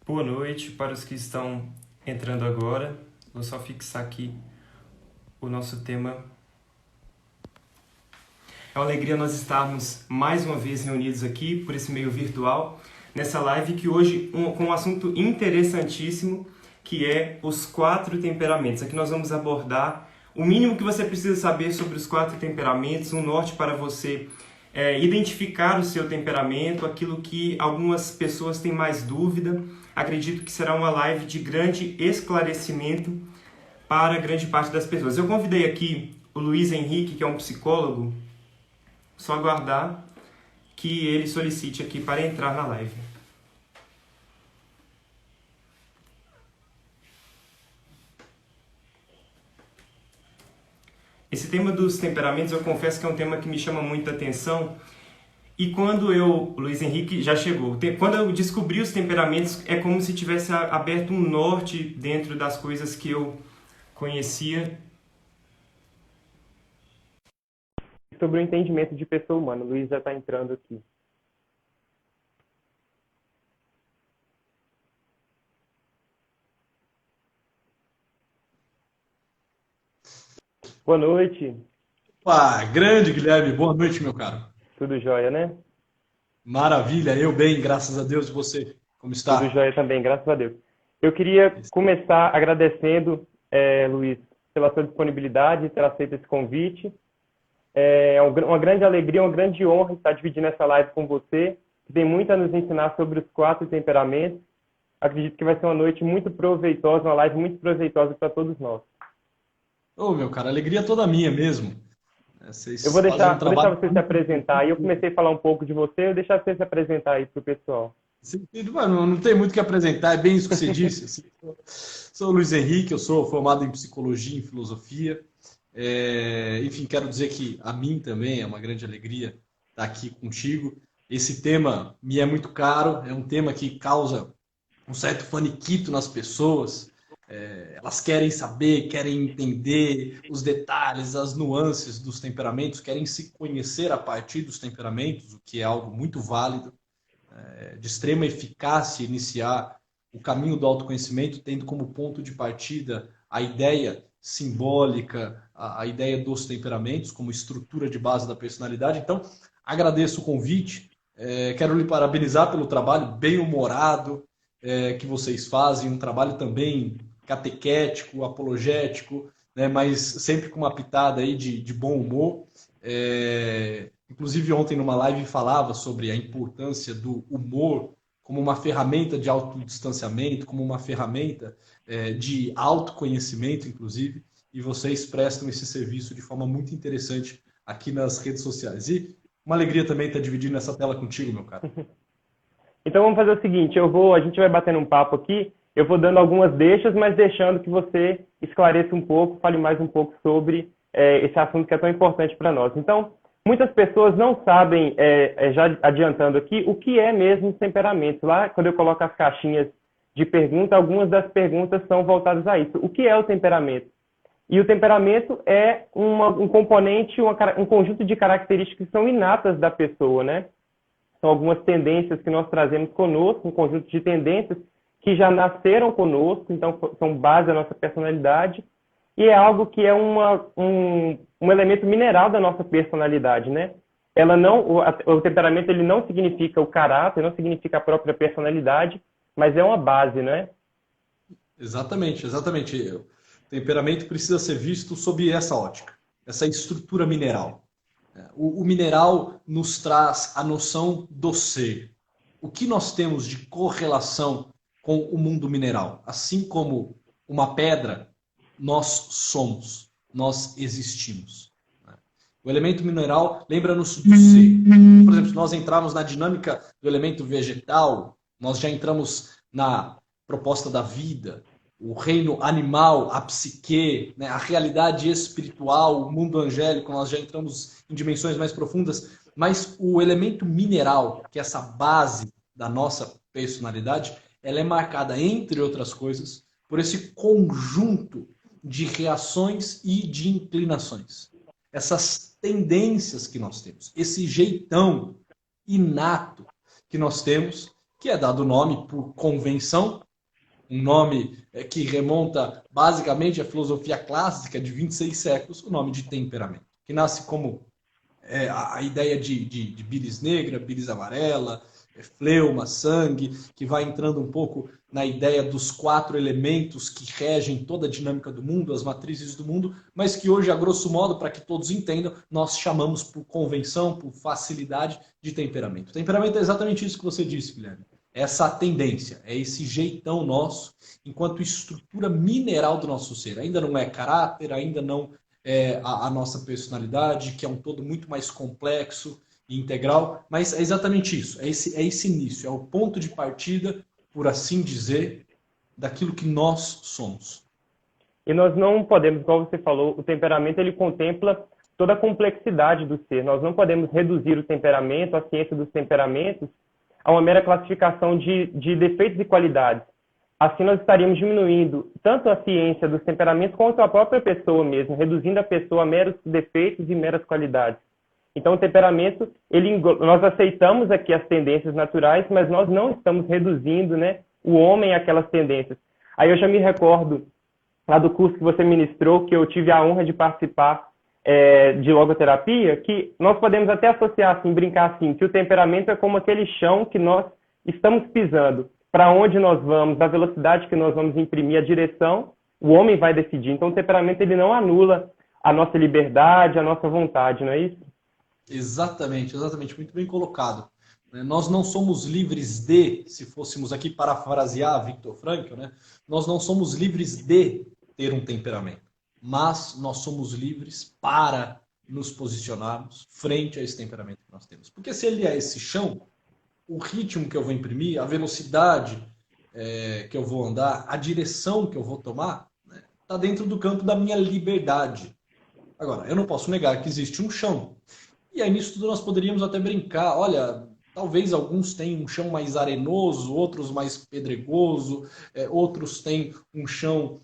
Boa noite para os que estão entrando agora. Vou só fixar aqui o nosso tema. É uma alegria nós estarmos mais uma vez reunidos aqui por esse meio virtual, nessa live que hoje com um assunto interessantíssimo, que é os 4 temperamentos. Aqui nós vamos abordar o mínimo que você precisa saber sobre os 4 temperamentos, um norte para você identificar o seu temperamento, aquilo que algumas pessoas têm mais dúvida. Acredito que será uma live de grande esclarecimento para grande parte das pessoas. Eu convidei aqui o Luiz Henrique, que é um psicólogo, só aguardar que ele solicite aqui para entrar na live. Esse tema dos temperamentos, eu confesso que é um tema que me chama muita atenção. E o Luiz Henrique já chegou, quando eu descobri os temperamentos, é como se tivesse aberto um norte dentro das coisas que eu conhecia sobre o entendimento de pessoa humana. O Luiz já está entrando aqui. Boa noite. Opa, grande Guilherme, boa noite, meu caro. Tudo jóia, né? Maravilha, eu bem, graças a Deus. E você, como Tudo está? jóia também, graças a Deus. Eu queria começar agradecendo, Luiz, pela sua disponibilidade e ter aceito esse convite. Uma grande alegria, uma grande honra estar dividindo essa live com você, que tem muito a nos ensinar sobre os 4 temperamentos. Acredito que vai ser uma noite muito proveitosa, uma live muito proveitosa para todos nós. Ô, meu cara, alegria toda minha mesmo. Eu Vocês fazem um vou deixar trabalho você se muito apresentar. Eu comecei a falar um pouco de você, eu vou deixar você se apresentar aí para o pessoal. sentido, mano, não tem muito o que apresentar, é bem isso que você disse. Assim. Sou o Luiz Henrique, eu sou formado em psicologia e em filosofia. Enfim, quero dizer que a mim também é uma grande alegria estar aqui contigo. Esse tema me é muito caro, é um tema que causa um certo faniquito nas pessoas. Elas querem saber, querem entender os detalhes, as nuances dos temperamentos, querem se conhecer a partir dos temperamentos, o que é algo muito válido, de extrema eficácia iniciar o caminho do autoconhecimento, tendo como ponto de partida a ideia simbólica, a ideia dos temperamentos como estrutura de base da personalidade. Então, agradeço o convite, quero lhe parabenizar pelo trabalho bem-humorado que vocês fazem, um trabalho também catequético, apologético, né, mas sempre com uma pitada aí de bom humor. Inclusive ontem numa live falava sobre a importância do humor como uma ferramenta de autodistanciamento, como uma ferramenta de autoconhecimento, inclusive, e vocês prestam esse serviço de forma muito interessante aqui nas redes sociais. E uma alegria também estar dividindo essa tela contigo, meu cara. Então vamos fazer o seguinte, a gente vai batendo um papo aqui, eu vou dando algumas deixas, mas deixando que você esclareça um pouco, fale mais um pouco sobre esse assunto que é tão importante para nós. Então, muitas pessoas não sabem, já adiantando aqui, o que é mesmo temperamento. Lá, quando eu coloco as caixinhas de pergunta, algumas das perguntas são voltadas a isso. O que é o temperamento? E o temperamento é um componente, um conjunto de características que são inatas da pessoa, né? São algumas tendências que nós trazemos conosco, um conjunto de tendências que já nasceram conosco, então são base da nossa personalidade, e é algo que é um elemento mineral da nossa personalidade, né? O temperamento ele não significa o caráter, não significa a própria personalidade, mas é uma base, né? Exatamente, exatamente. O temperamento precisa ser visto sob essa ótica, essa estrutura mineral. O mineral nos traz a noção do ser. O que nós temos de correlação com o mundo mineral? Assim como uma pedra, nós somos, nós existimos. O elemento mineral lembra-nos do ser. Por exemplo, se nós entrarmos na dinâmica do elemento vegetal, nós já entramos na proposta da vida, o reino animal, a psique, né, a realidade espiritual, o mundo angélico, nós já entramos em dimensões mais profundas, mas o elemento mineral, que é essa base da nossa personalidade, ela é marcada, entre outras coisas, por esse conjunto de reações e de inclinações. Essas tendências que nós temos, esse jeitão inato que nós temos, que é dado o nome por convenção, um nome que remonta basicamente à filosofia clássica de 26 séculos, o nome de temperamento, que nasce como a ideia de bilis negra, bilis amarela, fleuma, sangue, que vai entrando um pouco na ideia dos 4 elementos que regem toda a dinâmica do mundo, as matrizes do mundo, mas que hoje, a grosso modo, para que todos entendam, nós chamamos por convenção, por facilidade de temperamento. Temperamento é exatamente isso que você disse, Guilherme. Essa tendência, é esse jeitão nosso, enquanto estrutura mineral do nosso ser. Ainda não é caráter, ainda não é a nossa personalidade, que é um todo muito mais complexo e integral, mas é exatamente isso, é esse início, é o ponto de partida, por assim dizer, daquilo que nós somos. E nós não podemos, como você falou, o temperamento ele contempla toda a complexidade do ser. Nós não podemos reduzir o temperamento, a ciência dos temperamentos, a uma mera classificação de defeitos e qualidades. Assim, nós estaríamos diminuindo tanto a ciência dos temperamentos quanto a própria pessoa mesmo, reduzindo a pessoa a meros defeitos e meras qualidades. Então, o temperamento, nós aceitamos aqui as tendências naturais, mas nós não estamos reduzindo, né, o homem àquelas tendências. Aí eu já me recordo lá do curso que você ministrou, que eu tive a honra de participar de logoterapia, que nós podemos até associar, assim, brincar assim, que o temperamento é como aquele chão que nós estamos pisando. Para onde nós vamos, a velocidade que nós vamos imprimir, a direção, o homem vai decidir. Então, o temperamento ele não anula a nossa liberdade, a nossa vontade, não é isso? Exatamente, exatamente, muito bem colocado. Nós não somos livres de, se fôssemos aqui parafrasear Viktor Frankl, né? Nós não somos livres de ter um temperamento, mas nós somos livres para nos posicionarmos frente a esse temperamento que nós temos. Porque se ele é esse chão, o ritmo que eu vou imprimir, a velocidade que eu vou andar, a direção que eu vou tomar, está dentro do campo da minha liberdade. Agora, eu não posso negar que existe um chão. E aí nisso tudo nós poderíamos até brincar. Olha, talvez alguns tenham um chão mais arenoso, outros mais pedregoso, outros têm um chão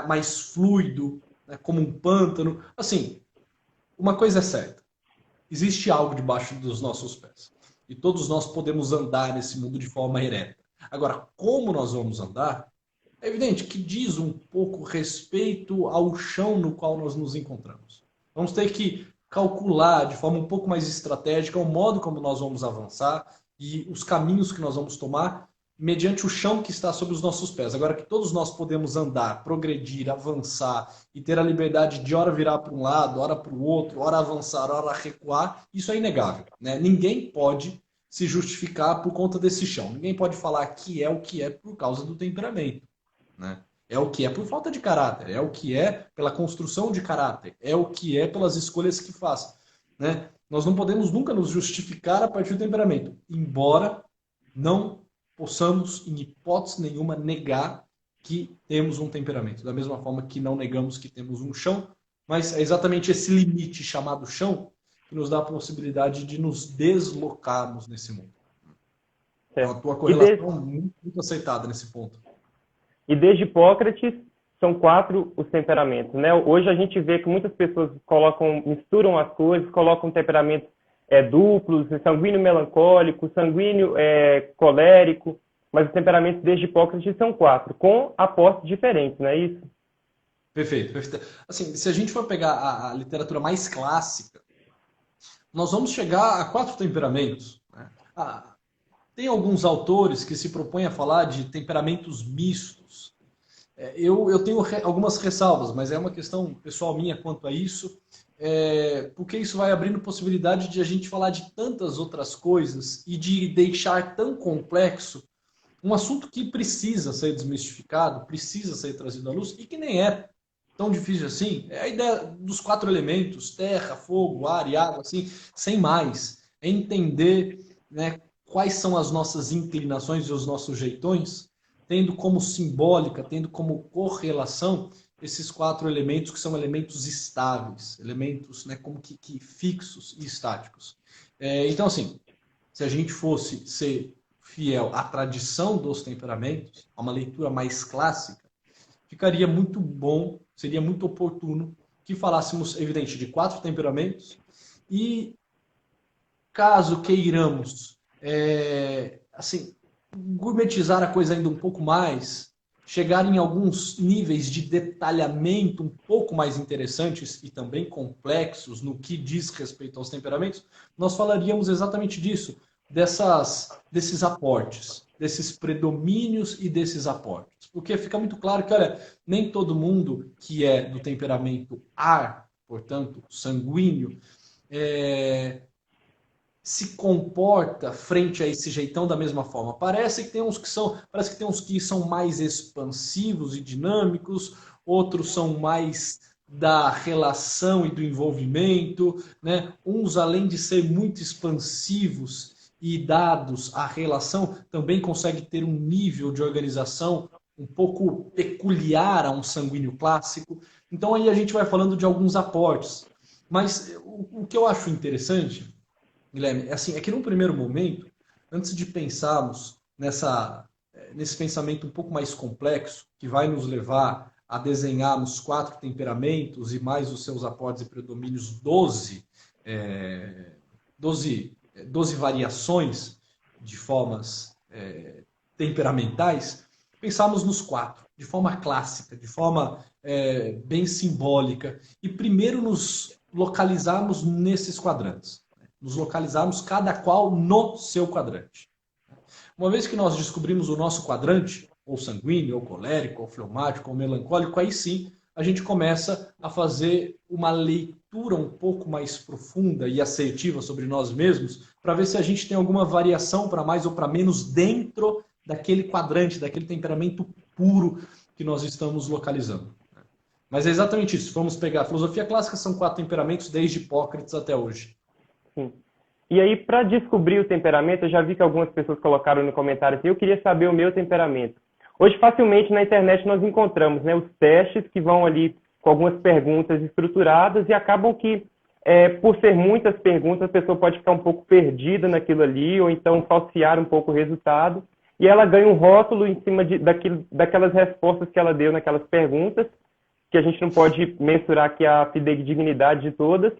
mais fluido, né, como um pântano. Assim, uma coisa é certa. Existe algo debaixo dos nossos pés. E todos nós podemos andar nesse mundo de forma ereta. Agora, como nós vamos andar, é evidente que diz um pouco respeito ao chão no qual nós nos encontramos. Vamos ter que calcular de forma um pouco mais estratégica o modo como nós vamos avançar e os caminhos que nós vamos tomar mediante o chão que está sob os nossos pés. Agora que todos nós podemos andar, progredir, avançar e ter a liberdade de ora virar para um lado, ora para o outro, ora avançar, ora recuar, isso é inegável, né? Ninguém pode se justificar por conta desse chão. Ninguém pode falar que é o que é por causa do temperamento, né? É o que é por falta de caráter, é o que é pela construção de caráter, é o que é pelas escolhas que faz, né? Nós não podemos nunca nos justificar a partir do temperamento, embora não possamos, em hipótese nenhuma, negar que temos um temperamento. Da mesma forma que não negamos que temos um chão, mas é exatamente esse limite chamado chão que nos dá a possibilidade de nos deslocarmos nesse mundo. Então, a tua correlação é muito aceitada nesse ponto. E desde Hipócrates, são 4 os temperamentos, né? Hoje a gente vê que muitas pessoas misturam as coisas, colocam temperamentos duplos, sanguíneo melancólico, sanguíneo colérico, mas os temperamentos desde Hipócrates são 4, com apostos diferentes, não é isso? Perfeito, perfeito. Assim, se a gente for pegar a literatura mais clássica, nós vamos chegar a 4 temperamentos, né? Tem alguns autores que se propõem a falar de temperamentos mistos. Eu tenho algumas ressalvas, mas é uma questão pessoal minha quanto a isso, porque isso vai abrindo possibilidade de a gente falar de tantas outras coisas e de deixar tão complexo um assunto que precisa ser desmistificado, precisa ser trazido à luz e que nem é tão difícil assim. É a ideia dos 4 elementos, terra, fogo, ar e água, assim, sem mais. É entender, né, quais são as nossas inclinações e os nossos jeitões, tendo como simbólica, tendo como correlação esses 4 elementos que são elementos estáveis, elementos, né, como que fixos e estáticos. Então, assim, se a gente fosse ser fiel à tradição dos temperamentos, a uma leitura mais clássica, ficaria muito bom, seria muito oportuno que falássemos, evidente, de 4 temperamentos e, caso queiramos assim, gourmetizar a coisa ainda um pouco mais, chegar em alguns níveis de detalhamento um pouco mais interessantes e também complexos no que diz respeito aos temperamentos, nós falaríamos exatamente disso, desses aportes, desses predomínios e desses aportes. Porque fica muito claro que, olha, nem todo mundo que é do temperamento ar, portanto, sanguíneo, se comporta frente a esse jeitão da mesma forma. Parece que tem uns que são mais expansivos e dinâmicos, outros são mais da relação e do envolvimento, né? Uns, além de ser muito expansivos e dados à relação, também conseguem ter um nível de organização um pouco peculiar a um sanguíneo clássico. Então aí a gente vai falando de alguns aportes. Mas o que eu acho interessante, Guilherme, é que num primeiro momento, antes de pensarmos nesse pensamento um pouco mais complexo, que vai nos levar a desenharmos 4 temperamentos e mais os seus aportes e predomínios 12 variações de formas temperamentais, pensarmos nos 4, de forma clássica, de forma bem simbólica, e primeiro nos localizarmos nesses quadrantes. Nos localizarmos cada qual no seu quadrante. Uma vez que nós descobrimos o nosso quadrante, ou sanguíneo, ou colérico, ou fleumático, ou melancólico, aí sim a gente começa a fazer uma leitura um pouco mais profunda e assertiva sobre nós mesmos, para ver se a gente tem alguma variação para mais ou para menos dentro daquele quadrante, daquele temperamento puro que nós estamos localizando. Mas é exatamente isso. Vamos pegar a filosofia clássica, são 4 temperamentos, desde Hipócrates até hoje. Sim. E aí, para descobrir o temperamento, eu já vi que algumas pessoas colocaram no comentário assim, eu queria saber o meu temperamento. Hoje, facilmente, na internet, nós encontramos, né, os testes que vão ali com algumas perguntas estruturadas e acabam que, por ser muitas perguntas, a pessoa pode ficar um pouco perdida naquilo ali, ou então falsear um pouco o resultado, e ela ganha um rótulo em cima daquelas respostas que ela deu naquelas perguntas, que a gente não pode mensurar aqui a fidedignidade de todas.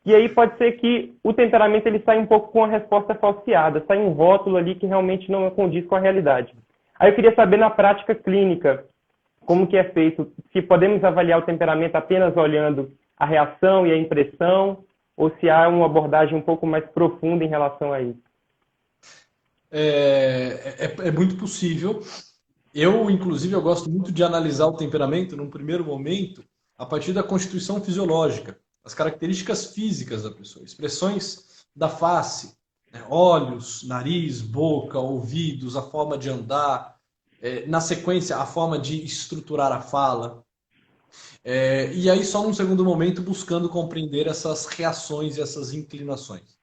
E aí pode ser que o temperamento ele saia um pouco com a resposta falseada, sai um rótulo ali que realmente não condiz com a realidade. Aí eu queria saber na prática clínica, como que é feito, se podemos avaliar o temperamento apenas olhando a reação e a impressão, ou se há uma abordagem um pouco mais profunda em relação a isso. É muito possível. Inclusive, eu gosto muito de analisar o temperamento, num primeiro momento, a partir da constituição fisiológica. As características físicas da pessoa, expressões da face, né? Olhos, nariz, boca, ouvidos, a forma de andar, na sequência, a forma de estruturar a fala. E aí, só num segundo momento, buscando compreender essas reações e essas inclinações.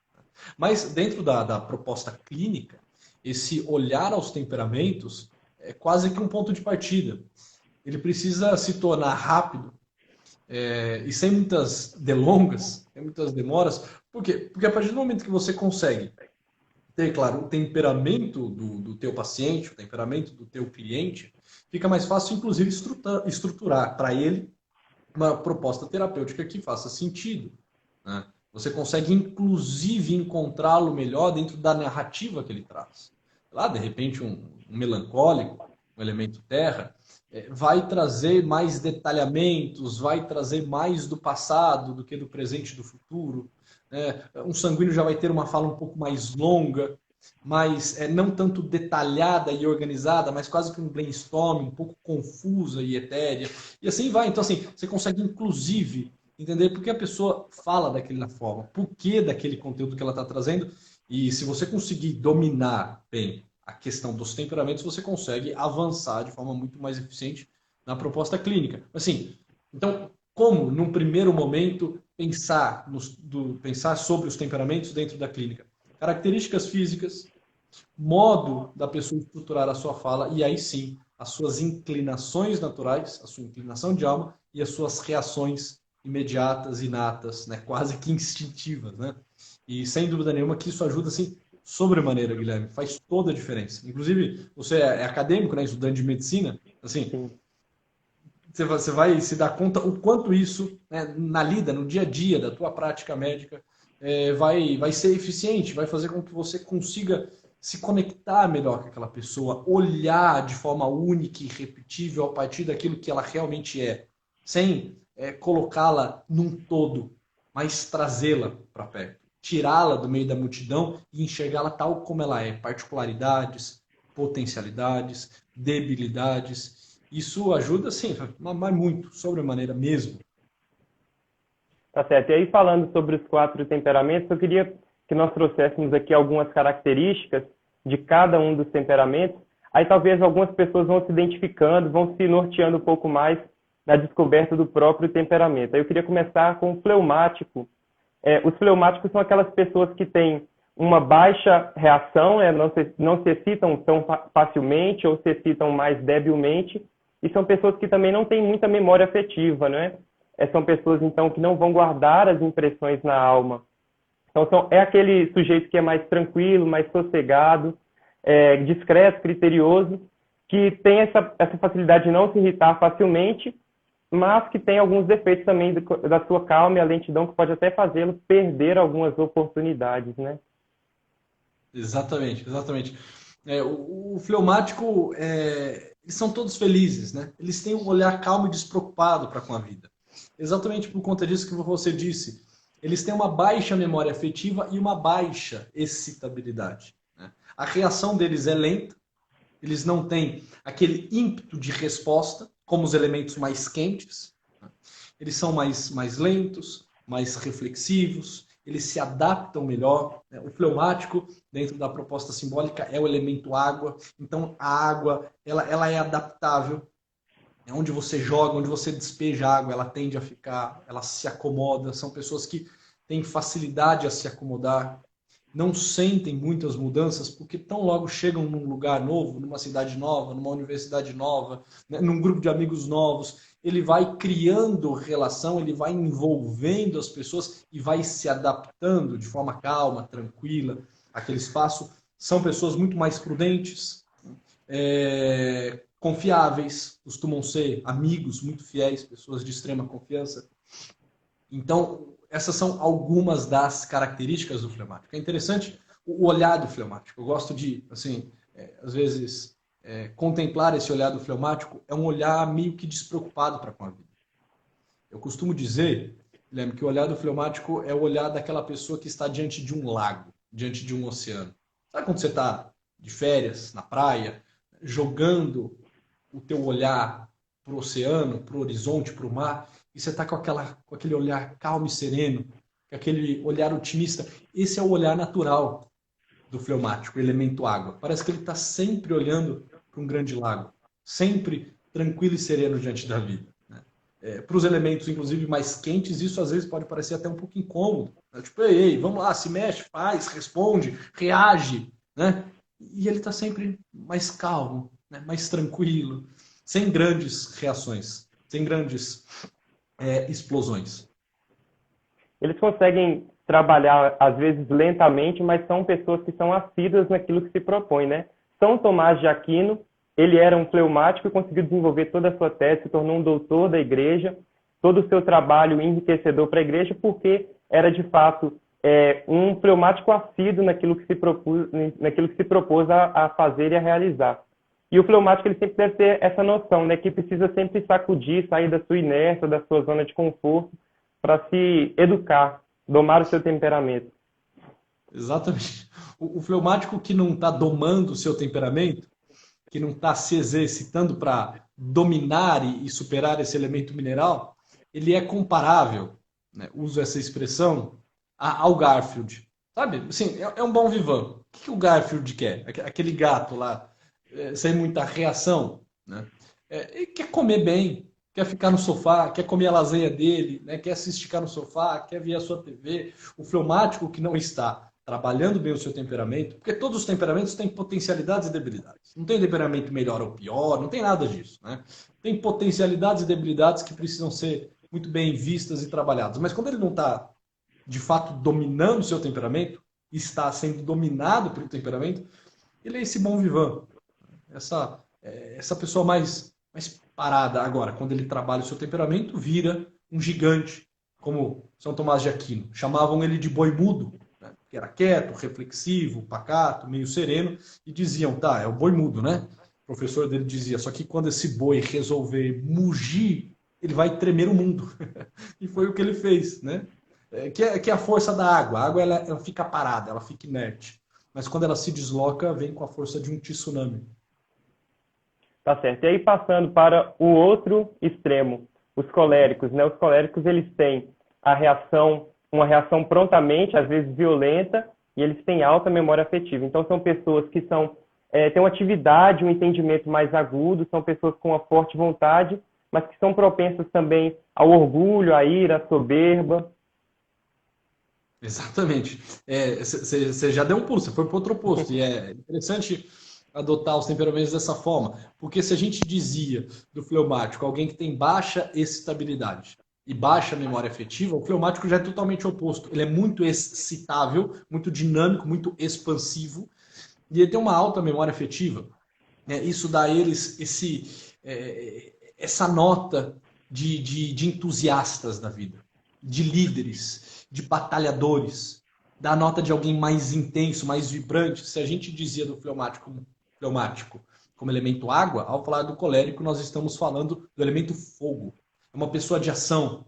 Mas, dentro da proposta clínica, esse olhar aos temperamentos é quase que um ponto de partida. Ele precisa se tornar rápido, e sem muitas delongas, sem muitas demoras. Por quê? Porque a partir do momento que você consegue ter, claro, o temperamento do teu paciente, o temperamento do teu cliente, fica mais fácil, inclusive, estruturar para ele uma proposta terapêutica que faça sentido, né? Você consegue, inclusive, encontrá-lo melhor dentro da narrativa que ele traz. Lá, de repente, um melancólico, um elemento terra, vai trazer mais detalhamentos, vai trazer mais do passado do que do presente e do futuro. Um sanguíneo já vai ter uma fala um pouco mais longa, mas não tanto detalhada e organizada, mas quase que um brainstorming, um pouco confusa e etérea. E assim vai. Então, assim, você consegue, inclusive, entender por que a pessoa fala daquela forma, por que daquele conteúdo que ela está trazendo. E se você conseguir dominar bem a questão dos temperamentos, você consegue avançar de forma muito mais eficiente na proposta clínica. Assim, então, como, num primeiro momento, pensar sobre os temperamentos dentro da clínica? Características físicas, modo da pessoa estruturar a sua fala, e aí sim, as suas inclinações naturais, a sua inclinação de alma e as suas reações imediatas, inatas, né? Quase que instintivas, né? E sem dúvida nenhuma que isso ajuda, assim, sobremaneira, Guilherme, faz toda a diferença. Inclusive, você é acadêmico, né, estudante de medicina, assim, você vai se dar conta o quanto isso, né, na lida, no dia a dia da tua prática médica, vai ser eficiente, vai fazer com que você consiga se conectar melhor com aquela pessoa, olhar de forma única e irrepetível a partir daquilo que ela realmente é, sem colocá-la num todo, mas trazê-la para perto, tirá-la do meio da multidão e enxergá-la tal como ela é, particularidades, potencialidades, debilidades. Isso ajuda, sim, mas muito, sobremaneira mesmo. Tá certo. E aí, falando sobre os 4 temperamentos, eu queria que nós trouxéssemos aqui algumas características de cada um dos temperamentos. Aí talvez algumas pessoas vão se identificando, vão se norteando um pouco mais na descoberta do próprio temperamento. Aí eu queria começar com o fleumático. Os fleumáticos são aquelas pessoas que têm uma baixa reação, não se excitam tão facilmente ou se excitam mais debilmente, e são pessoas que também não têm muita memória afetiva, né? São pessoas, então, que não vão guardar as impressões na alma. Então, é aquele sujeito que é mais tranquilo, mais sossegado, discreto, criterioso, que tem essa facilidade de não se irritar facilmente, mas que tem alguns defeitos também da sua calma e a lentidão que pode até fazê-lo perder algumas oportunidades, né? Exatamente, exatamente. O fleumático, eles são todos felizes, né? Eles têm um olhar calmo e despreocupado para com a vida. Exatamente por conta disso que você disse. Eles têm uma baixa memória afetiva e uma baixa excitabilidade, né? A reação deles é lenta, eles não têm aquele ímpeto de resposta, como os elementos mais quentes, né? Eles são mais lentos, mais reflexivos, eles se adaptam melhor, né? O fleumático, dentro da proposta simbólica, é o elemento água, então a água ela é adaptável. Onde você joga, onde você despeja água, ela tende a ficar, ela se acomoda. São pessoas que têm facilidade a se acomodar, não sentem muitas mudanças, porque tão logo chegam num lugar novo, numa cidade nova, numa universidade nova, né, num grupo de amigos novos, ele vai criando relação, ele vai envolvendo as pessoas e vai se adaptando de forma calma, tranquila àquele espaço. São pessoas muito mais prudentes, confiáveis, costumam ser amigos muito fiéis, pessoas de extrema confiança. Então, essas são algumas das características do fleumático. É interessante o olhar do fleumático. Eu gosto de, assim, às vezes, contemplar esse olhar do fleumático. É um olhar meio que despreocupado para com a vida. Eu costumo dizer, Guilherme, que o olhar do fleumático é o olhar daquela pessoa que está diante de um lago, diante de um oceano. Sabe quando você está de férias, na praia, jogando o teu olhar para o oceano, para o horizonte, para o mar, e você está com aquele olhar calmo e sereno, com aquele olhar otimista. Esse é o olhar natural do fleumático, o elemento água. Parece que ele está sempre olhando para um grande lago, sempre tranquilo e sereno diante da vida. Né? Para os elementos, inclusive, mais quentes, isso às vezes pode parecer até um pouco incômodo. Né? Tipo, ei, vamos lá, se mexe, faz, responde, reage. Né? E ele está sempre mais calmo, né? Mais tranquilo, sem grandes reações, sem grandes explosões. Eles conseguem trabalhar, às vezes, lentamente, mas são pessoas que são assíduas naquilo que se propõe, né? São Tomás de Aquino, ele era um fleumático e conseguiu desenvolver toda a sua tese, se tornou um doutor da igreja, todo o seu trabalho enriquecedor para a igreja, porque era, de fato, um fleumático assíduo naquilo que se propôs a fazer e a realizar. E o fleumático ele sempre deve ter essa noção, né, que precisa sempre sacudir, sair da sua inércia, da sua zona de conforto, para se educar, domar o seu temperamento. Exatamente. O fleumático que não está domando o seu temperamento, que não está se exercitando para dominar e superar esse elemento mineral, ele é comparável, né, uso essa expressão, ao Garfield. Sabe? Assim, é um bom vivant. O que o Garfield quer? Aquele gato lá, sem muita reação, né? Ele quer comer bem, quer ficar no sofá, quer comer a lasanha dele, né? Quer se esticar no sofá, quer ver a sua TV. O fleumático que não está trabalhando bem o seu temperamento, porque todos os temperamentos têm potencialidades e debilidades. Não tem temperamento melhor ou pior, não tem nada disso, né? Tem potencialidades e debilidades que precisam ser muito bem vistas e trabalhadas. Mas quando ele não está, de fato, dominando o seu temperamento, está sendo dominado pelo temperamento, ele é esse bom vivant. Essa pessoa mais parada. Agora, quando ele trabalha o seu temperamento, vira um gigante, como São Tomás de Aquino. Chamavam ele de boi mudo, né? que era quieto, reflexivo, pacato, meio sereno, e diziam, tá, é o boi mudo, né? O professor dele dizia, só que quando esse boi resolver mugir, ele vai tremer o mundo. E foi o que ele fez, né? Que é a força da água. A água ela fica parada, ela fica inerte. Mas quando ela se desloca, vem com a força de um tsunami. Tá certo. E aí, passando para o outro extremo, os coléricos, né? Os coléricos, eles têm uma reação prontamente, às vezes violenta, e eles têm alta memória afetiva. Então, são pessoas que têm uma atividade, um entendimento mais agudo, são pessoas com uma forte vontade, mas que são propensas também ao orgulho, à ira, à soberba. Exatamente. Você já deu um pulo, você foi para outro oposto. E é interessante adotar os temperamentos dessa forma. Porque se a gente dizia do fleumático alguém que tem baixa excitabilidade e baixa memória afetiva, o fleumático já é totalmente oposto. Ele é muito excitável, muito dinâmico, muito expansivo, e ele tem uma alta memória afetiva. Isso dá a eles essa nota de entusiastas da vida, de líderes, de batalhadores, da nota de alguém mais intenso, mais vibrante. Se a gente dizia do fleumático como elemento água, ao falar do colérico, nós estamos falando do elemento fogo. É uma pessoa de ação.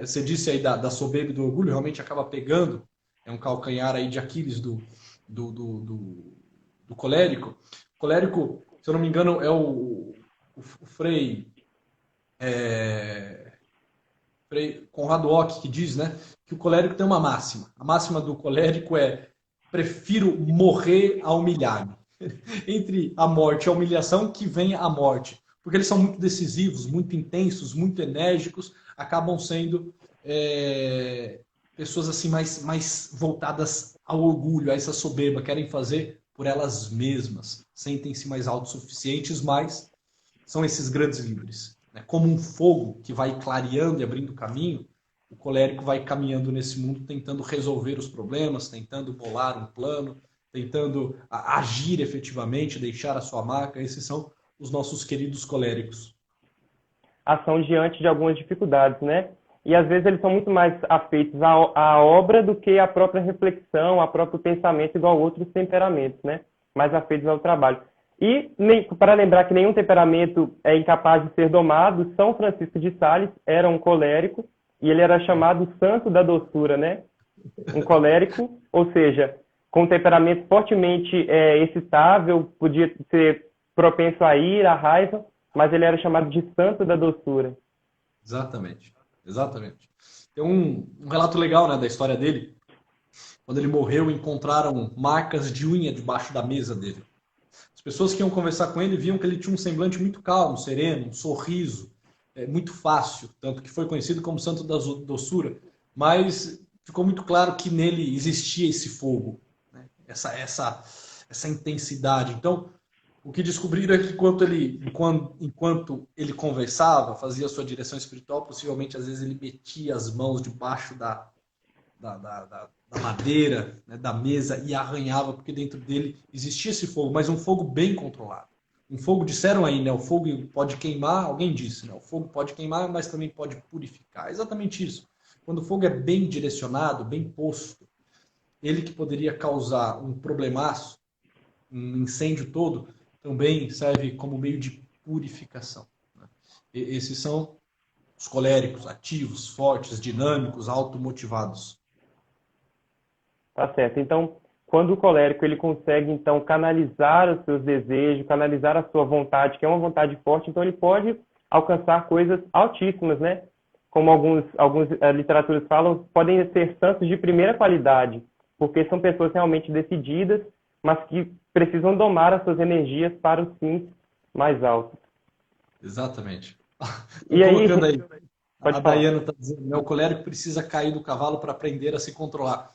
Você disse aí da soberba e do orgulho, realmente acaba pegando, é um calcanhar aí de Aquiles do colérico. O colérico, se eu não me engano, é o Frei Conrado Ock que diz, né, que o colérico tem uma máxima. A máxima do colérico é: prefiro morrer a humilhar-me. Entre a morte e a humilhação, que venha a morte. Porque eles são muito decisivos, muito intensos, muito enérgicos, acabam sendo pessoas assim mais voltadas ao orgulho, a essa soberba, querem fazer por elas mesmas, sentem-se mais autossuficientes, mas são esses grandes líderes. Como um fogo que vai clareando e abrindo caminho, o colérico vai caminhando nesse mundo tentando resolver os problemas, tentando bolar um plano, tentando agir efetivamente, deixar a sua marca. Esses são os nossos queridos coléricos. Ação diante de algumas dificuldades, né? E às vezes eles são muito mais afeitos à obra do que à própria reflexão, ao próprio pensamento, igual outros temperamentos, né? Mais afeitos ao trabalho. E para lembrar que nenhum temperamento é incapaz de ser domado, São Francisco de Sales era um colérico e ele era chamado santo da doçura, né? Um colérico, ou seja, com um temperamento fortemente excitável, podia ser propenso à ira, à raiva, mas ele era chamado de santo da doçura. Exatamente, exatamente. Tem um relato legal, né, da história dele. Quando ele morreu, encontraram marcas de unha debaixo da mesa dele. As pessoas que iam conversar com ele viam que ele tinha um semblante muito calmo, sereno, um sorriso, muito fácil, tanto que foi conhecido como santo da doçura. Mas ficou muito claro que nele existia esse fogo, né? Essa intensidade. Então, o que descobriram é que enquanto ele conversava, fazia a sua direção espiritual, possivelmente às vezes ele metia as mãos debaixo da madeira, né, da mesa, e arranhava, porque dentro dele existia esse fogo, mas um fogo bem controlado. Um fogo, disseram aí, né? O fogo pode queimar, alguém disse, né? O fogo pode queimar, mas também pode purificar. É exatamente isso. Quando o fogo é bem direcionado, bem posto, ele que poderia causar um problemaço, um incêndio todo, também serve como meio de purificação. Né? Esses são os coléricos, ativos, fortes, dinâmicos, automotivados. Tá certo. Então, quando o colérico ele consegue então canalizar os seus desejos, canalizar a sua vontade, que é uma vontade forte, então ele pode alcançar coisas altíssimas, né? Como alguns literaturas falam, podem ser santos de primeira qualidade, porque são pessoas realmente decididas, mas que precisam domar as suas energias para os fins mais altos. Exatamente. E aí, colocando aí, pode a falar. Daiana está dizendo, né, o colérico precisa cair do cavalo para aprender a se controlar.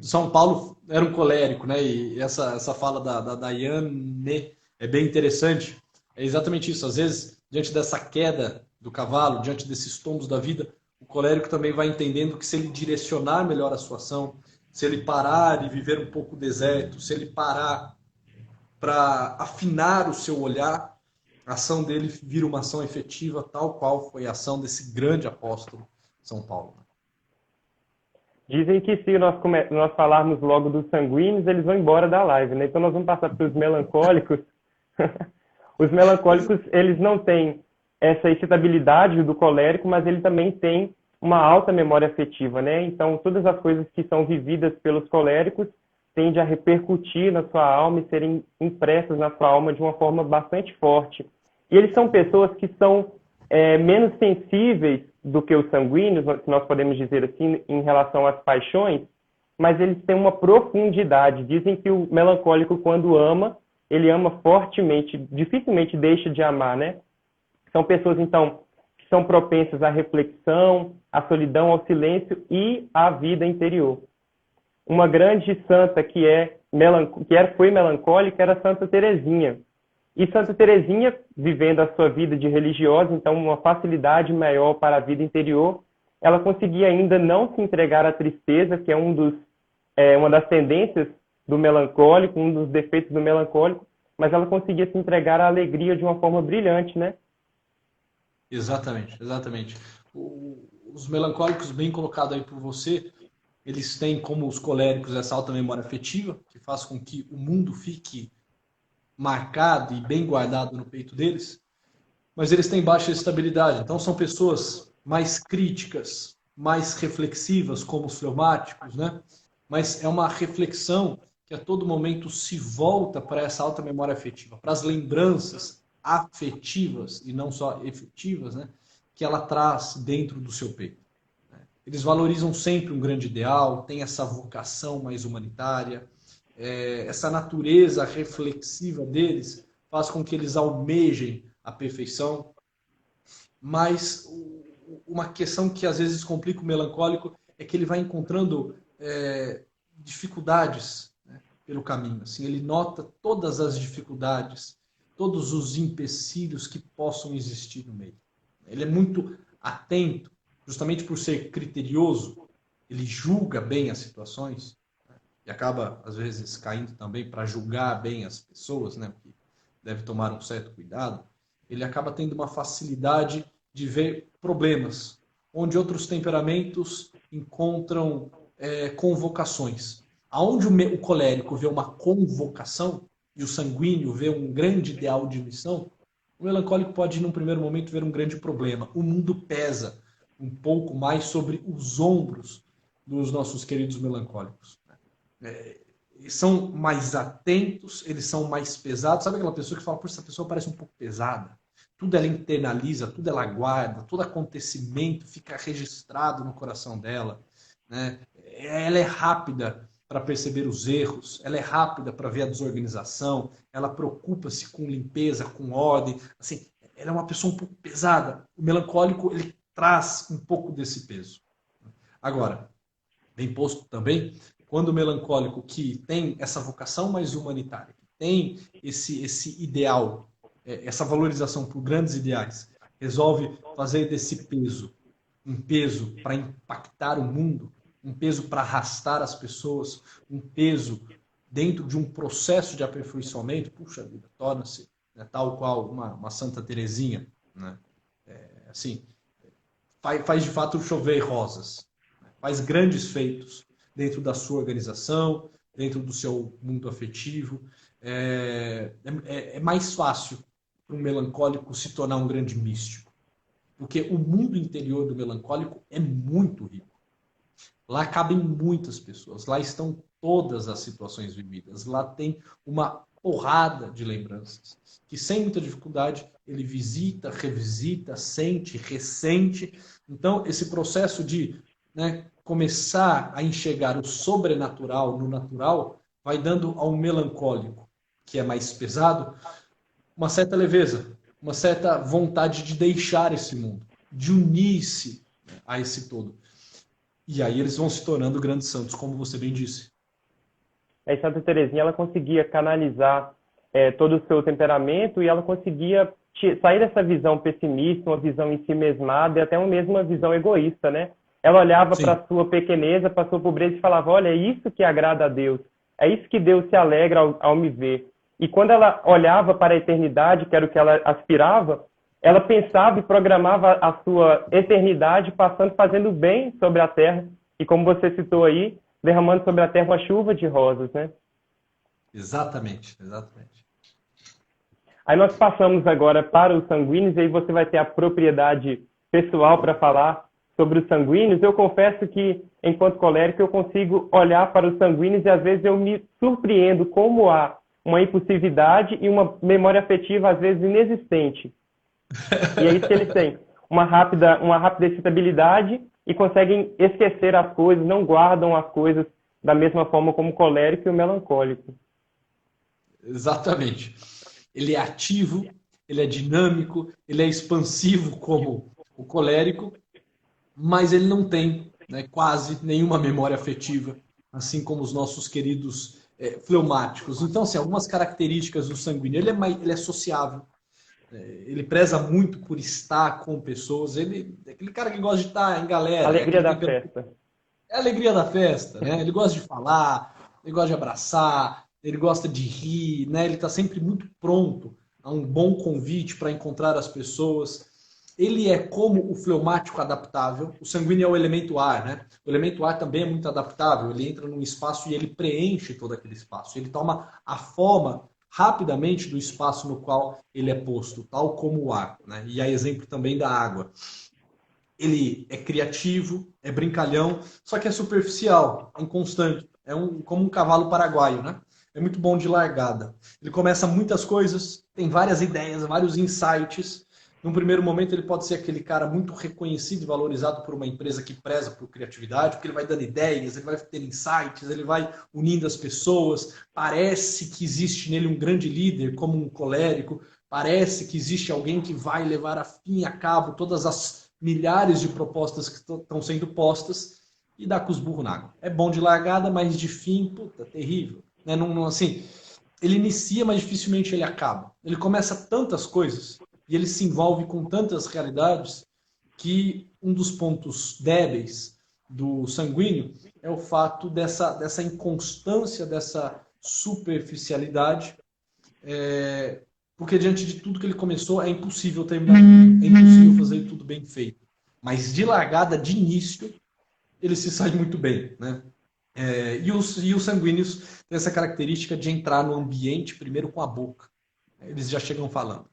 São Paulo era um colérico, né? E essa fala da Daiane é bem interessante. É exatamente isso. Às vezes, diante dessa queda do cavalo, diante desses tombos da vida, o colérico também vai entendendo que se ele direcionar melhor a sua ação, se ele parar e viver um pouco o deserto, se ele parar para afinar o seu olhar, a ação dele vira uma ação efetiva, tal qual foi a ação desse grande apóstolo São Paulo. Dizem que se nós falarmos logo dos sanguíneos, eles vão embora da live, né? Então nós vamos passar para os melancólicos. Os melancólicos, eles não têm essa excitabilidade do colérico, mas ele também tem uma alta memória afetiva, né? Então todas as coisas que são vividas pelos coléricos tendem a repercutir na sua alma e serem impressas na sua alma de uma forma bastante forte. E eles são pessoas que são menos sensíveis do que os sanguíneos, se nós podemos dizer assim, em relação às paixões, mas eles têm uma profundidade. Dizem que o melancólico, quando ama, ele ama fortemente, dificilmente deixa de amar, né? São pessoas, então, que são propensas à reflexão, à solidão, ao silêncio e à vida interior. Uma grande santa foi melancólica era Santa Teresinha. E Santa Teresinha, vivendo a sua vida de religiosa, então uma facilidade maior para a vida interior, ela conseguia ainda não se entregar à tristeza, que é uma das tendências do melancólico, um dos defeitos do melancólico, mas ela conseguia se entregar à alegria de uma forma brilhante, né? Exatamente, exatamente. Os melancólicos, bem colocado aí por você, eles têm, como os coléricos, essa alta memória afetiva, que faz com que o mundo fique marcado e bem guardado no peito deles, mas eles têm baixa estabilidade. Então são pessoas mais críticas, mais reflexivas, como os fleumáticos, né? Mas é uma reflexão que a todo momento se volta para essa alta memória afetiva, para as lembranças afetivas e não só efetivas, né? Que ela traz dentro do seu peito. Eles valorizam sempre um grande ideal, têm essa vocação mais humanitária, essa natureza reflexiva deles faz com que eles almejem a perfeição. Mas uma questão que às vezes complica o melancólico é que ele vai encontrando dificuldades, né, pelo caminho. Assim, ele nota todas as dificuldades, todos os empecilhos que possam existir no meio. Ele é muito atento, justamente por ser criterioso, ele julga bem as situações, né, e acaba, às vezes, caindo também para julgar bem as pessoas, né, porque deve tomar um certo cuidado. Ele acaba tendo uma facilidade de ver problemas, onde outros temperamentos encontram convocações. Aonde o colérico vê uma convocação e o sanguíneo vê um grande ideal de missão, o melancólico pode, num primeiro momento, ver um grande problema. O mundo pesa um pouco mais sobre os ombros dos nossos queridos melancólicos. Eles são mais atentos, eles são mais pesados. Sabe aquela pessoa que fala, essa pessoa parece um pouco pesada? Tudo ela internaliza, tudo ela guarda, todo acontecimento fica registrado no coração dela, né? Ela é rápida para perceber os erros, ela é rápida para ver a desorganização, ela preocupa-se com limpeza, com ordem. Assim, ela é uma pessoa um pouco pesada. O melancólico, ele traz um pouco desse peso. Agora, bem posto também, quando o melancólico que tem essa vocação mais humanitária, que tem esse ideal, essa valorização por grandes ideais, resolve fazer desse peso um peso para impactar o mundo, um peso para arrastar as pessoas, um peso dentro de um processo de aperfeiçoamento, puxa vida, torna-se, né, tal qual uma Santa Teresinha, né? Assim, faz de fato chover rosas, né? Faz grandes feitos dentro da sua organização, dentro do seu mundo afetivo. É mais fácil para um melancólico se tornar um grande místico, porque o mundo interior do melancólico é muito rico. Lá cabem muitas pessoas, lá estão todas as situações vividas, lá tem uma porrada de lembranças, que sem muita dificuldade ele visita, revisita, sente, ressente. Então, esse processo de, né, começar a enxergar o sobrenatural no natural vai dando ao melancólico, que é mais pesado, uma certa leveza, uma certa vontade de deixar esse mundo, de unir-se a esse todo. E aí eles vão se tornando grandes santos, como você bem disse. A Santa Teresinha, ela conseguia canalizar todo o seu temperamento e ela conseguia sair dessa visão pessimista, uma visão em si mesmada e até mesmo uma visão egoísta, né? Ela olhava para a sua pequeneza, para a sua pobreza e falava, olha, é isso que agrada a Deus, é isso que Deus se alegra ao me ver. E quando ela olhava para a eternidade, que era o que ela aspirava, ela pensava e programava a sua eternidade fazendo bem sobre a terra, e como você citou aí, derramando sobre a terra uma chuva de rosas, né? Exatamente, exatamente. Aí nós passamos agora para os sanguíneos, e aí você vai ter a propriedade pessoal para falar sobre os sanguíneos. Eu confesso que, enquanto colérico, eu consigo olhar para os sanguíneos e às vezes eu me surpreendo como há uma impulsividade e uma memória afetiva, às vezes, inexistente. E é isso que eles têm. Uma rápida excitabilidade e conseguem esquecer as coisas, não guardam as coisas da mesma forma como o colérico e o melancólico. Exatamente. Ele é ativo, ele é dinâmico, ele é expansivo como o colérico, mas ele não tem, né, quase nenhuma memória afetiva, assim como os nossos queridos fleumáticos. Então, assim, algumas características do sanguíneo. Ele é sociável, ele preza muito por estar com pessoas, ele é aquele cara que gosta de estar em galera, é Alegria aquele da temperamento, festa. é a alegria da festa, né? Ele gosta de falar, ele gosta de abraçar, ele gosta de rir, né? Ele está sempre muito pronto a um bom convite para encontrar as pessoas. Ele é como o fleumático adaptável. O sanguíneo é o elemento ar, né? O elemento ar também é muito adaptável. Ele entra num espaço e ele preenche todo aquele espaço. Ele toma a forma rapidamente do espaço no qual ele é posto, tal como o ar, né? E há exemplo também da água. Ele é criativo, é brincalhão, só que é superficial, é inconstante. Como um cavalo paraguaio, né? É muito bom de largada. Ele começa muitas coisas, tem várias ideias, vários insights. Num primeiro momento, ele pode ser aquele cara muito reconhecido e valorizado por uma empresa que preza por criatividade, porque ele vai dando ideias, ele vai tendo insights, ele vai unindo as pessoas. Parece que existe nele um grande líder, como um colérico. Parece que existe alguém que vai levar a fim e a cabo todas as milhares de propostas que estão sendo postas e dá com os burros na água. É bom de largada, mas de fim, puta, terrível. Né? Não, assim, ele inicia, mas dificilmente ele acaba. Ele começa tantas coisas e ele se envolve com tantas realidades que um dos pontos débeis do sanguíneo é o fato dessa inconstância, dessa superficialidade, porque diante de tudo que ele começou é impossível terminar tudo, é impossível fazer tudo bem feito. Mas de largada, de início, ele se sai muito bem, né? E os sanguíneos têm essa característica de entrar no ambiente primeiro com a boca. Eles já chegam falando,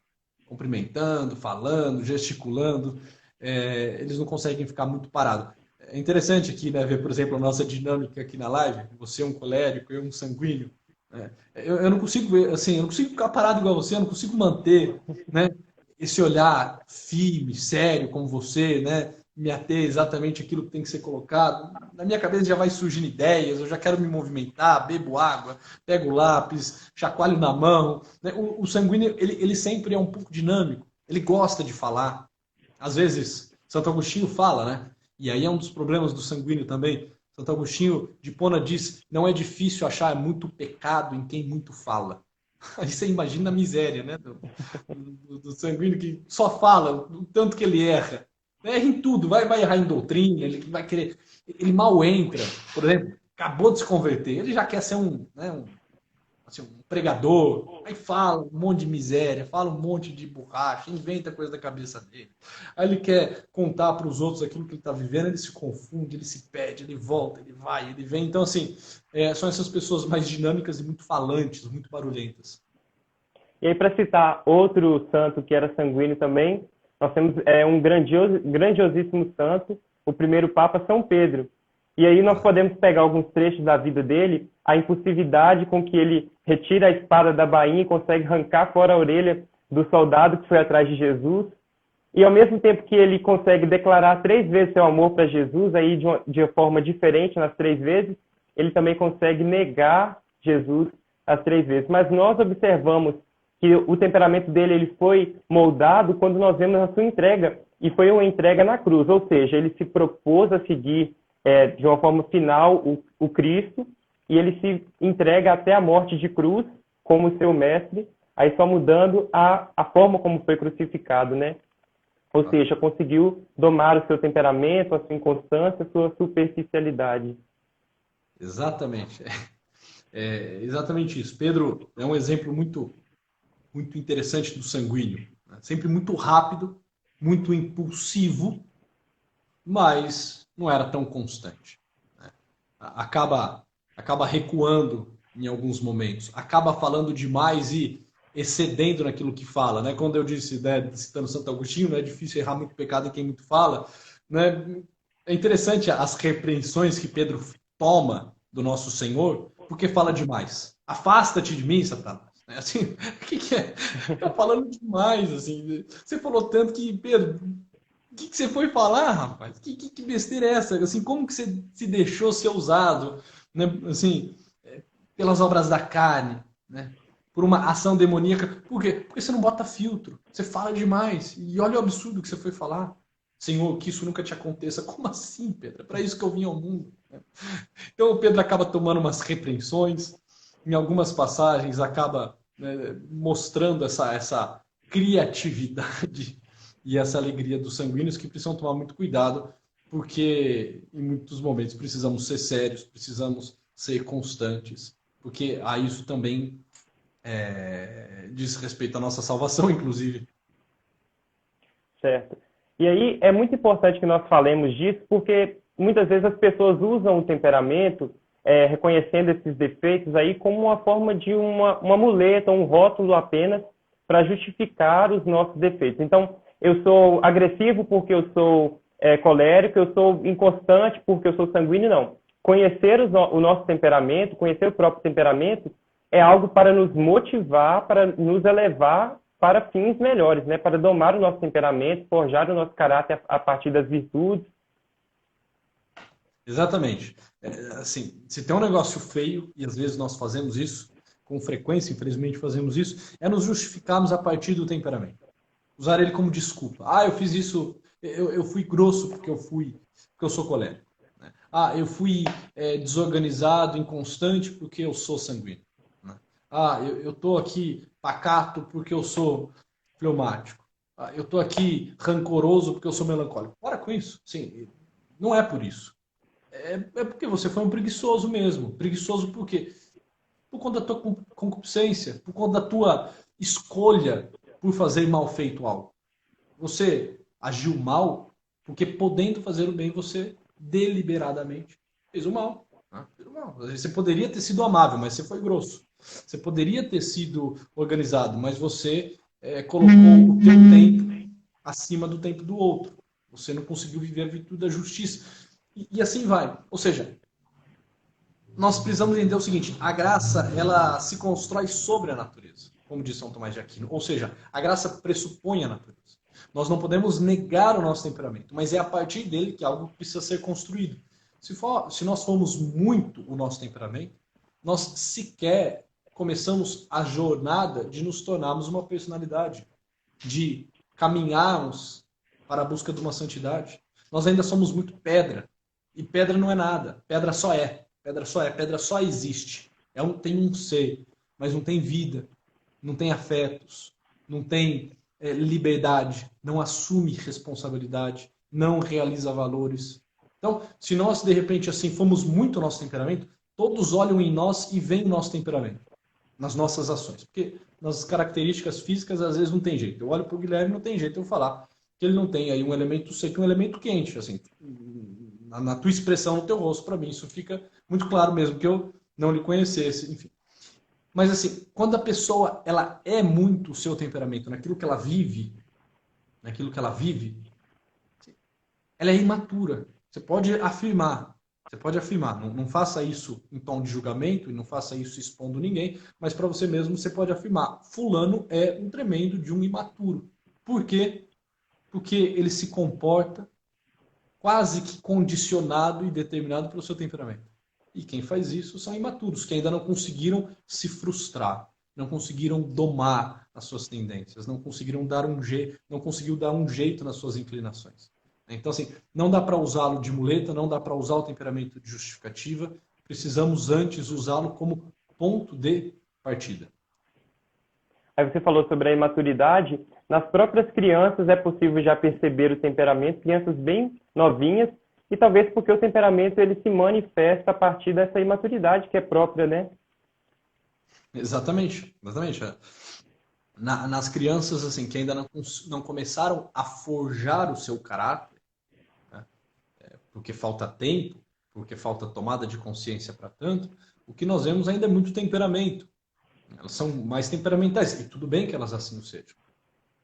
cumprimentando, falando, gesticulando. Eles não conseguem ficar muito parados. É interessante aqui, né, ver, por exemplo, a nossa dinâmica aqui na live. Você é um colérico, eu um sanguíneo. Eu não consigo ver, assim, eu não consigo ficar parado igual você, eu não consigo manter, né, esse olhar firme, sério, como você, né, me ater exatamente aquilo que tem que ser colocado. Na minha cabeça já vai surgindo ideias, eu já quero me movimentar, bebo água, pego o lápis, chacoalho na mão. Né? O sanguíneo, ele sempre é um pouco dinâmico, ele gosta de falar. Às vezes, Santo Agostinho fala, né? E aí é um dos problemas do sanguíneo também. Santo Agostinho de Hipona diz: não é difícil achar muito pecado em quem muito fala. Aí você imagina a miséria, né? Do sanguíneo que só fala, o tanto que ele erra. Erra em tudo, vai errar em doutrina, ele vai querer. Ele mal entra, por exemplo, acabou de se converter, ele já quer ser assim, um pregador, aí fala um monte de miséria, fala um monte de borracha, inventa coisa da cabeça dele. Aí ele quer contar para os outros aquilo que ele está vivendo, ele se confunde, ele se perde, ele volta, ele vai, ele vem. Então, assim, são essas pessoas mais dinâmicas e muito falantes, muito barulhentas. E aí, para citar outro santo que era sanguíneo também, nós temos um grandiosíssimo santo, o primeiro Papa São Pedro. E aí nós podemos pegar alguns trechos da vida dele, a impulsividade com que ele retira a espada da bainha e consegue arrancar fora a orelha do soldado que foi atrás de Jesus. E ao mesmo tempo que ele consegue declarar 3 vezes seu amor para Jesus, aí de uma forma diferente nas 3 vezes, ele também consegue negar Jesus as 3 vezes. Mas nós observamos que o temperamento dele ele foi moldado quando nós vemos a sua entrega, e foi uma entrega na cruz, ou seja, ele se propôs a seguir de uma forma final o Cristo, e ele se entrega até a morte de cruz como seu mestre, aí só mudando a forma como foi crucificado, né? Ou seja, conseguiu domar o seu temperamento, a sua inconstância, a sua superficialidade. Exatamente. Exatamente isso. Pedro é um exemplo muito, muito interessante do sanguíneo. Né? Sempre muito rápido, muito impulsivo, mas não era tão constante. acaba recuando em alguns momentos, acaba falando demais e excedendo naquilo que fala, né? Quando eu disse, né, citando Santo Agostinho, é difícil errar muito pecado em quem muito fala, né? É interessante as repreensões que Pedro toma do nosso Senhor, porque fala demais. Afasta-te de mim, Satanás. Assim, o que é? Tá falando demais, assim. Você falou tanto que, Pedro, o que você foi falar, rapaz? Que besteira é essa? Assim, como que você se deixou ser usado, né? Assim, pelas obras da carne, né? Por uma ação demoníaca. Por quê? Porque você não bota filtro. Você fala demais. E olha o absurdo que você foi falar. Senhor, que isso nunca te aconteça. Como assim, Pedro? É para isso que eu vim ao mundo. Então o Pedro acaba tomando umas repreensões. Em algumas passagens acaba, né, mostrando essa criatividade e essa alegria dos sanguíneos que precisam tomar muito cuidado, porque em muitos momentos precisamos ser sérios, precisamos ser constantes, porque a isso também diz respeito à nossa salvação, inclusive. Certo. E aí é muito importante que nós falemos disso, porque muitas vezes as pessoas usam o temperamento, reconhecendo esses defeitos aí, como uma forma de uma muleta, um rótulo apenas, para justificar os nossos defeitos. Então, eu sou agressivo porque eu sou colérico, eu sou inconstante porque eu sou sanguíneo, não. Conhecer o nosso temperamento, conhecer o próprio temperamento, é algo para nos motivar, para nos elevar para fins melhores, né? Para domar o nosso temperamento, forjar o nosso caráter a partir das virtudes. Exatamente. Assim, se tem um negócio feio, e às vezes nós fazemos isso, com frequência, infelizmente fazemos isso, é nos justificarmos a partir do temperamento. Usar ele como desculpa. Ah, eu fiz isso, eu fui grosso porque eu sou colérico. Né? Ah, eu fui desorganizado, inconstante porque eu sou sanguíneo. Né? Ah, eu tô aqui pacato porque eu sou fleumático. Ah, eu tô aqui rancoroso porque eu sou melancólico. Para com isso. Sim, não é por isso. É porque você foi um preguiçoso mesmo. Preguiçoso por quê? Por conta da tua concupiscência, por conta da tua escolha por fazer mal feito algo. Você agiu mal porque, podendo fazer o bem, você deliberadamente fez o mal. Né? Fez o mal. Você poderia ter sido amável, mas você foi grosso. Você poderia ter sido organizado, mas você colocou o teu tempo acima do tempo do outro. Você não conseguiu viver a virtude da justiça. E assim vai. Ou seja, nós precisamos entender o seguinte: a graça, ela se constrói sobre a natureza, como diz São Tomás de Aquino. Ou seja, a graça pressupõe a natureza. Nós não podemos negar o nosso temperamento, mas é a partir dele que algo precisa ser construído. Se nós formos muito o nosso temperamento, nós sequer começamos a jornada de nos tornarmos uma personalidade, de caminharmos para a busca de uma santidade. Nós ainda somos muito pedra, e pedra não é nada, pedra só é. Pedra só é, pedra só existe. Tem um ser, mas não tem vida, não tem afetos, não tem liberdade, não assume responsabilidade, não realiza valores. Então, se nós, de repente, assim, fomos muito o nosso temperamento, todos olham em nós e veem o nosso temperamento, nas nossas ações. Porque nas características físicas, às vezes, não tem jeito. Eu olho para o Guilherme, não tem jeito eu falar que ele não tem aí um elemento seco e um elemento quente, assim, na tua expressão, no teu rosto, para mim, isso fica muito claro mesmo, que eu não lhe conhecesse, enfim. Mas assim, quando a pessoa ela é muito o seu temperamento, naquilo que ela vive, ela é imatura. Você pode afirmar, não faça isso em tom de julgamento e não faça isso expondo ninguém, mas para você mesmo você pode afirmar, fulano é um tremendo de um imaturo. Por quê? Porque ele se comporta quase que condicionado e determinado pelo seu temperamento. E quem faz isso são imaturos, que ainda não conseguiram se frustrar, não conseguiram domar as suas tendências, não conseguiram não conseguiu dar um jeito nas suas inclinações. Então, assim, não dá para usá-lo de muleta, não dá para usar o temperamento de justificativa, precisamos antes usá-lo como ponto de partida. Aí você falou sobre a imaturidade. Nas próprias crianças é possível já perceber o temperamento, crianças bem novinhas, e talvez porque o temperamento ele se manifesta a partir dessa imaturidade que é própria, né? Exatamente, exatamente. Nas crianças assim que ainda não começaram a forjar o seu caráter, né, porque falta tempo, porque falta tomada de consciência para tanto, o que nós vemos ainda é muito temperamento. Elas são mais temperamentais, e tudo bem que elas assim o sejam.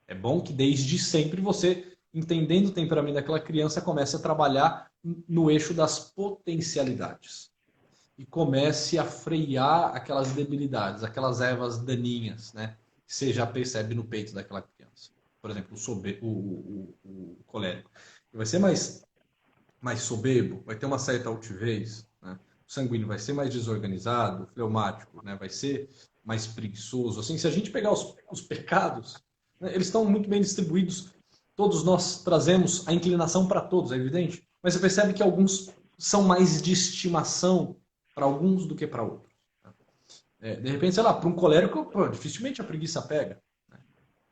É bom que desde sempre você, entendendo o temperamento daquela criança, comece a trabalhar no eixo das potencialidades. E comece a frear aquelas debilidades, aquelas ervas daninhas, né? Que você já percebe no peito daquela criança. Por exemplo, o colérico. Ele vai ser mais soberbo, vai ter uma certa altivez, né? O sanguíneo vai ser mais desorganizado, o fleumático, né? Vai ser mais preguiçoso. Assim, se a gente pegar os pecados, né? Eles estão muito bem distribuídos. Todos nós trazemos a inclinação para todos, é evidente. Mas você percebe que alguns são mais de estimação para alguns do que para outros. De repente, sei lá, para um colérico, pô, dificilmente a preguiça pega. Né?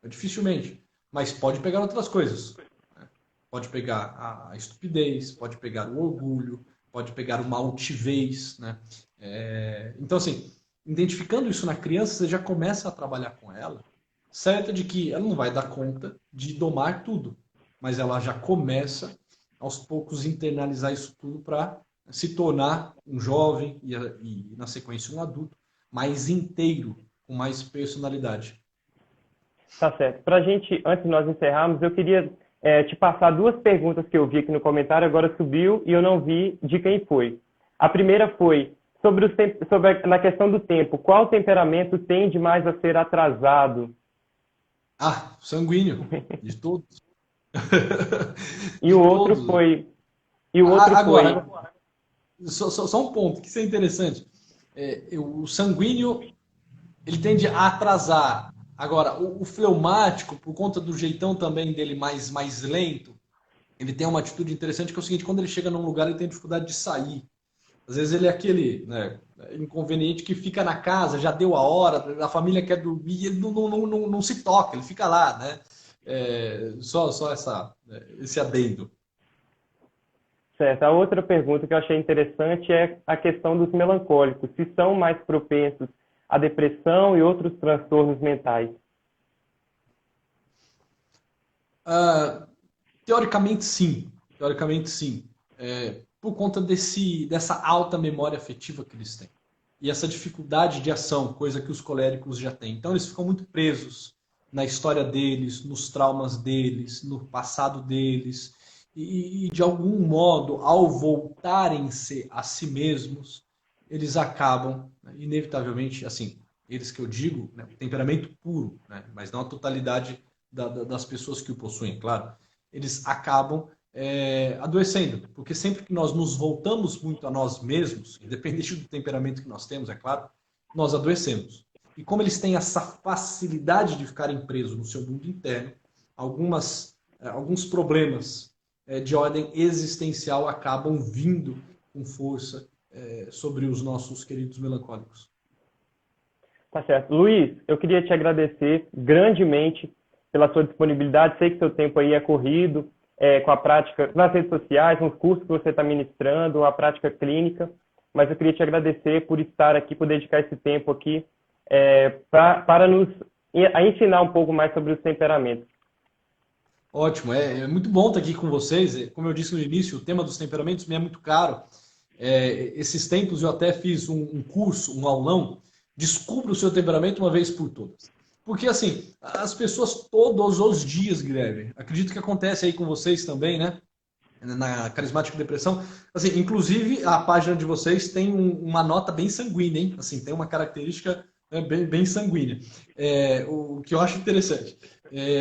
Dificilmente. Mas pode pegar outras coisas. Né? Pode pegar a estupidez, pode pegar o orgulho, pode pegar uma altivez. Né? Então, assim, identificando isso na criança, você já começa a trabalhar com ela, certa de que ela não vai dar conta de domar tudo. Mas ela já começa, aos poucos, internalizar isso tudo para se tornar um jovem e, na sequência, um adulto mais inteiro, com mais personalidade. Tá certo. Para a gente, antes de nós encerrarmos, eu queria te passar duas perguntas que eu vi aqui no comentário, agora subiu e eu não vi de quem foi. A primeira foi na questão do tempo. Qual temperamento tende mais a ser atrasado? Ah, sanguíneo, de todos. E o outro todos. foi. E o outro agora, foi. só um ponto, que isso é interessante. O sanguíneo, ele tende a atrasar. Agora, o fleumático, por conta do jeitão também dele mais lento, ele tem uma atitude interessante que é o seguinte: quando ele chega num lugar, ele tem dificuldade de sair. Às vezes ele é aquele, né, inconveniente que fica na casa, já deu a hora, a família quer dormir, ele não se toca, ele fica lá, né? Só esse adendo. Certo. A outra pergunta que eu achei interessante é a questão dos melancólicos, se são mais propensos à depressão e outros transtornos mentais. Teoricamente, sim. Teoricamente, sim. Por conta dessa alta memória afetiva que eles têm. E essa dificuldade de ação, coisa que os coléricos já têm. Então, eles ficam muito presos na história deles, nos traumas deles, no passado deles. E de algum modo, ao voltarem-se a si mesmos, eles acabam, né, inevitavelmente, assim, eles que eu digo, né, temperamento puro, né, mas não a totalidade das pessoas que o possuem, claro, eles acabam adoecendo, porque sempre que nós nos voltamos muito a nós mesmos, independente do temperamento que nós temos, é claro, nós adoecemos. E como eles têm essa facilidade de ficarem presos no seu mundo interno, alguns problemas de ordem existencial acabam vindo com força sobre os nossos queridos melancólicos. Tá certo. Luiz, eu queria te agradecer grandemente pela sua disponibilidade. Sei que seu tempo aí é corrido, com a prática nas redes sociais, nos cursos que você está ministrando, a prática clínica, mas eu queria te agradecer por estar aqui, por dedicar esse tempo aqui para nos ensinar um pouco mais sobre os temperamentos. Ótimo, é muito bom estar aqui com vocês. Como eu disse no início, o tema dos temperamentos me é muito caro. Esses tempos eu até fiz um curso, um aulão, Descubra o seu temperamento uma vez por todas. Porque, assim, as pessoas todos os dias, Guilherme, acredito que acontece aí com vocês também, né? Na Carismática Depressão. Assim, inclusive, a página de vocês tem uma nota bem sanguínea, hein? Assim, tem uma característica bem sanguínea. O que eu acho interessante.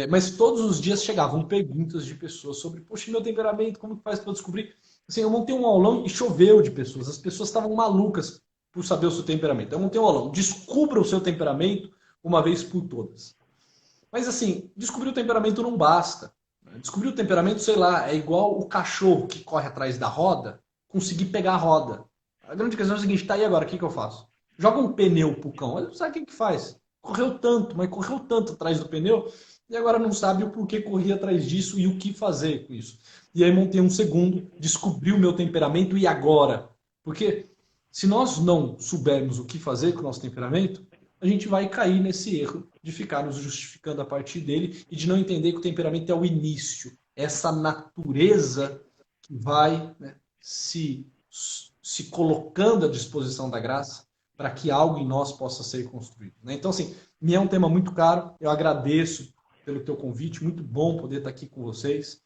Mas todos os dias chegavam perguntas de pessoas sobre, poxa, meu temperamento, como que faz para eu descobrir? Assim, eu montei um aulão e choveu de pessoas. As pessoas estavam malucas por saber o seu temperamento. Eu montei um aulão. Descubra o seu temperamento uma vez por todas. Mas assim, descobrir o temperamento não basta. Descobrir o temperamento, sei lá, é igual o cachorro que corre atrás da roda, conseguir pegar a roda. A grande questão é o seguinte, tá aí agora, o que eu faço? Joga um pneu pro cão, ele não sabe o que faz. Correu tanto, mas correu tanto atrás do pneu, e agora não sabe o porquê corria atrás disso e o que fazer com isso. E aí montei um segundo, descobri o meu temperamento e agora? Porque se nós não soubermos o que fazer com o nosso temperamento, a gente vai cair nesse erro de ficar nos justificando a partir dele e de não entender que o temperamento é o início, essa natureza que vai, né, se se colocando à disposição da graça para que algo em nós possa ser construído, né? Então, assim, me é um tema muito caro, eu agradeço pelo teu convite, muito bom poder estar aqui com vocês.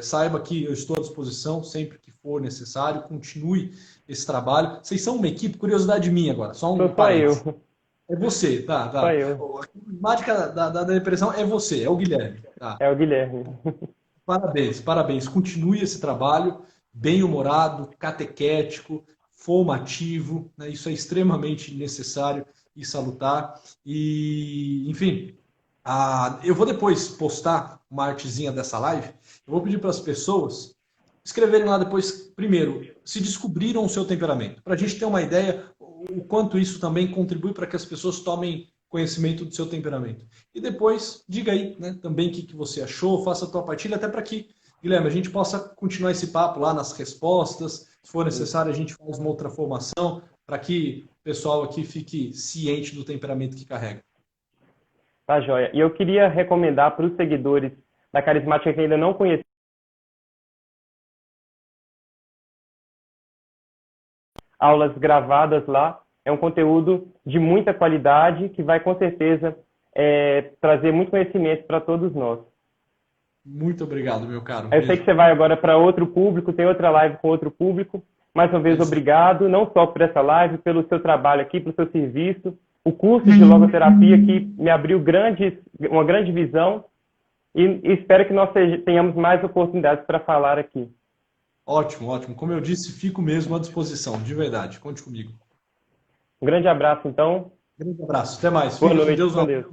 Saiba que eu estou à disposição sempre que for necessário, continue esse trabalho. Vocês são uma equipe, curiosidade minha agora, só um parênteses. eu. É você, tá? Só eu. A mágica da depressão é você, é o Guilherme. Tá? É o Guilherme. Parabéns, parabéns. Continue esse trabalho bem-humorado, catequético, formativo, né? Isso é extremamente necessário e salutar. E, enfim, eu vou depois postar uma artezinha dessa live. Eu vou pedir para as pessoas escreverem lá depois, primeiro, se descobriram o seu temperamento, para a gente ter uma ideia o quanto isso também contribui para que as pessoas tomem conhecimento do seu temperamento. E depois, diga aí, né, também o que você achou, faça a tua partilha, até para que, Guilherme, a gente possa continuar esse papo lá nas respostas. Se for necessário, a gente faz uma outra formação para que o pessoal aqui fique ciente do temperamento que carrega. Tá, joia. E eu queria recomendar para os seguidores da Carismática que ainda não conhecem aulas gravadas lá. É um conteúdo de muita qualidade que vai, com certeza, trazer muito conhecimento para todos nós. Muito obrigado, meu caro. Eu sei que você vai agora para outro público, tem outra live com outro público. Mais uma vez, obrigado, não só por essa live, pelo seu trabalho aqui, pelo seu serviço. O curso de logoterapia que me abriu uma grande visão e espero que nós tenhamos mais oportunidades para falar aqui. Ótimo, ótimo. Como eu disse, fico mesmo à disposição, de verdade. Conte comigo. Um grande abraço, então. Um grande abraço. Até mais. Boa noite, com Deus.